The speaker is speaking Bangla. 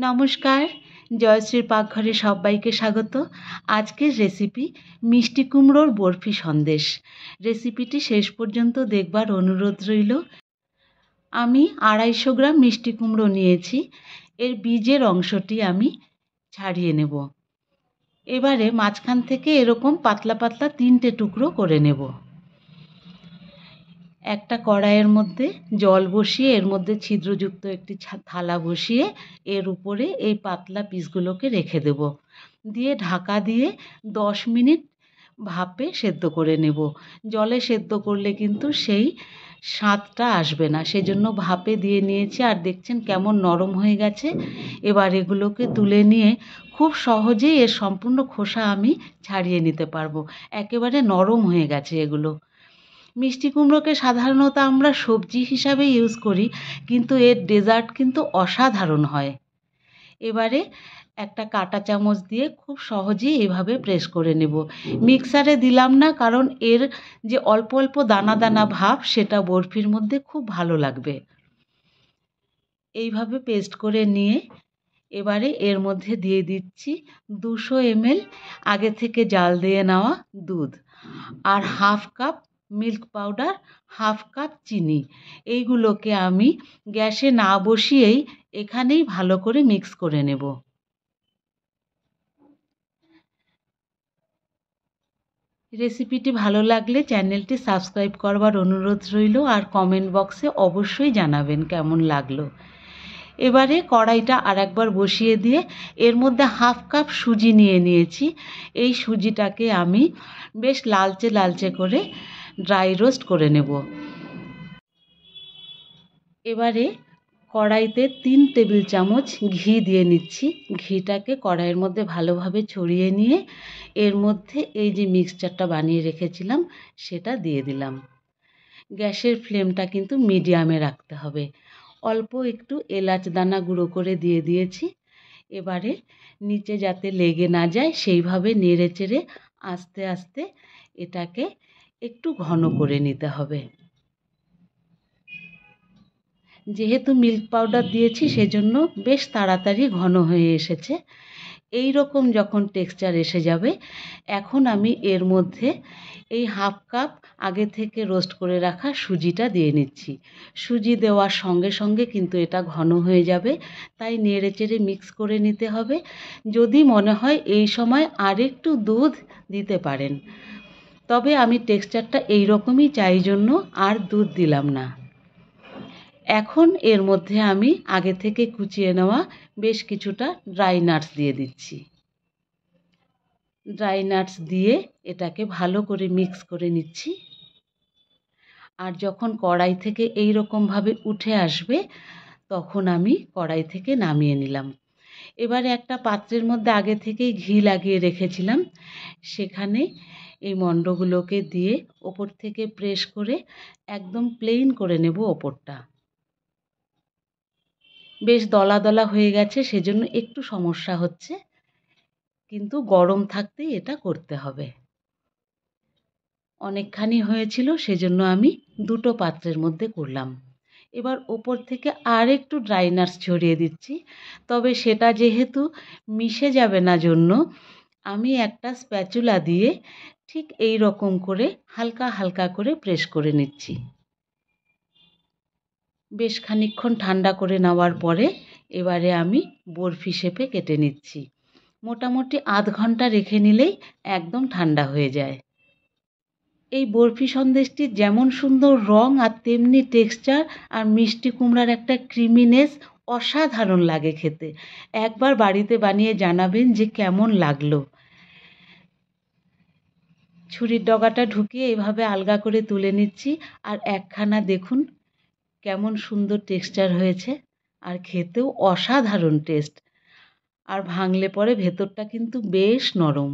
নমস্কার, জয়শ্রীর পাকঘরে সবাইকে স্বাগত। আজকের রেসিপি মিষ্টি কুমড়োর বরফি সন্দেশ। রেসিপিটি শেষ পর্যন্ত দেখবার অনুরোধ রইল। আমি 250 গ্রাম মিষ্টি কুমড়ো নিয়েছি। এর বীজের অংশটি আমি ছাড়িয়ে নেব। এবারে মাঝখান থেকে এরকম পাতলা পাতলা 3টে টুকরো করে নেব। একটা কড়াইয়ের মধ্যে জল বসিয়ে এর মধ্যে ছিদ্রযুক্ত একটি থালা বসিয়ে এর উপরে এই পাতলা পিসগুলোকে রেখে দেব। দিয়ে ঢাকা দিয়ে 10 মিনিট ভাপে সেদ্ধ করে নেব। জলে সেদ্ধ করলে কিন্তু সেই স্বাদটা আসবে না, সেজন্য ভাপে দিয়ে নিয়েছি। আর দেখছেন কেমন নরম হয়ে গেছে। এবার এগুলোকে তুলে নিয়ে খুব সহজেই এর সম্পূর্ণ খোসা আমি ছাড়িয়ে নিতে পারবো। একেবারে নরম হয়ে গেছে এগুলো। মিষ্টি কুমড়োকে সাধারণত আমরা সবজি হিসাবে ইউজ করি, কিন্তু এর ডেজার্ট কিন্তু অসাধারণ হয়। এবারে একটা কাঁটা চামচ দিয়ে খুব সহজেই এভাবে প্রেস করে নেব। মিক্সারে দিলাম না, কারণ এর যে অল্প অল্প দানা দানা ভাব সেটা বরফির মধ্যে খুব ভালো লাগবে। এইভাবে পেস্ট করে নিয়ে এবারে এর মধ্যে দিয়ে দিচ্ছি 200 ml আগে থেকে জাল দিয়ে নেওয়া দুধ, আর half cup milk powder, half cup চিনি। এইগুলোকে আমি গ্যাসে না বসিয়েই এখানেই ভালো করে মিক্স করে নেব। রেসিপিটি ভালো লাগলে চ্যানেলটি সাবস্ক্রাইব করবার অনুরোধ রইল, আর কমেন্ট বক্সে অবশ্যই জানাবেন কেমন লাগলো। এবারে কড়াইটা আরেকবার বসিয়ে দিয়ে এর মধ্যে হাফ কাপ সুজি নিয়ে নিয়েছি। এই সুজিটাকে আমি বেশ লালচে লালচে করে ড্রাই রোস্ট করে নেব। এবারে কড়াইতে 3 টেবিল চামচ ঘি দিয়ে নিচ্ছি। ঘিটাকে কড়াইয়ের মধ্যে ভালোভাবে ছড়িয়ে নিয়ে এর মধ্যে এই যে মিক্সচারটা বানিয়ে রেখেছিলাম সেটা দিয়ে দিলাম। গ্যাসের ফ্লেমটা কিন্তু মিডিয়ামে রাখতে হবে। অল্প একটু এলাচ দানা গুঁড়ো করে দিয়ে দিয়েছি। এবারে নিচে যাতে লেগে না যায় সেইভাবে নেড়ে চেড়ে আস্তে আস্তে এটাকে একটু ঘন করে নিতে হবে। যেহেতু মিল্ক পাউডার দিয়েছি সেজন্য বেশ তাড়াতাড়ি ঘন হয়ে এসেছে। এই রকম যখন টেক্সচার এসে যাবে, এখন আমি এর মধ্যে এই হাফ কাপ আগে থেকে রোস্ট করে রাখা সুজিটা দিয়ে নিচ্ছি। সুজি দেওয়ার সঙ্গে সঙ্গে কিন্তু এটা ঘন হয়ে যাবে, তাই নেড়ে চেড়ে মিক্স করে নিতে হবে। যদি মনে হয় এই সময় আরেকটু দুধ দিতে পারেন, তবে আমি টেক্সচারটা এই রকমই চাই জন্য আর দুধ দিলাম না। এখন এর মধ্যে আমি আগে থেকে কুচিয়ে নেওয়া বেশ কিছুটা ড্রাই নাটস দিয়ে দিচ্ছি। ড্রাই নাটস দিয়ে এটাকে ভালো করে মিক্স করে নিচ্ছি। আর যখন কড়াই থেকে এই রকমভাবে উঠে আসবে, তখন আমি কড়াই থেকে নামিয়ে নিলাম। এবারে একটা পাত্রের মধ্যে আগে থেকেই ঘি লাগিয়ে রেখেছিলাম, সেখানে এই মণ্ডগুলোকে দিয়ে ওপর থেকে প্রেস করে একদম প্লেন করে নেব ওপরটা। বেশ দলা দলা হয়ে গেছে, সেজন্য একটু সমস্যা হচ্ছে, কিন্তু গরম থাকতেই এটা করতে হবে। অনেকখানি হয়েছিল, সেজন্য আমি 2টো পাত্রের মধ্যে করলাম। এবার ওপর থেকে আর একটু ড্রাই নাটস ছড়িয়ে দিচ্ছি, তবে সেটা যেহেতু মিশে যাবে না জন্য আমি একটা স্প্যাচুলা দিয়ে ঠিক এই রকম করে হালকা হালকা করে প্রেস করে নিচ্ছি। বেশ খানিকক্ষণ ঠান্ডা করে নেওয়ার পরে এবারে আমি বরফি শেপে কেটে নিচ্ছি। মোটামুটি আধ ঘন্টা রেখে নিলেই একদম ঠান্ডা হয়ে যায়। এই বরফি সন্দেশটির যেমন সুন্দর রং আর তেমনি টেক্সচার, আর মিষ্টি কুমড়ার একটা ক্রিমিনেস অসাধারণ লাগে খেতে। একবার বাড়িতে বানিয়ে জানাবেন যে কেমন লাগলো। ছুরির ডগাটা ঢুকিয়ে এভাবে আলগা করে তুলে নিচ্ছি, আর একখানা দেখুন কেমন সুন্দর টেক্সচার হয়েছে, আর খেতেও অসাধারণ টেস্ট। আর ভাঙলে পরে ভেতরটা কিন্তু বেশ নরম।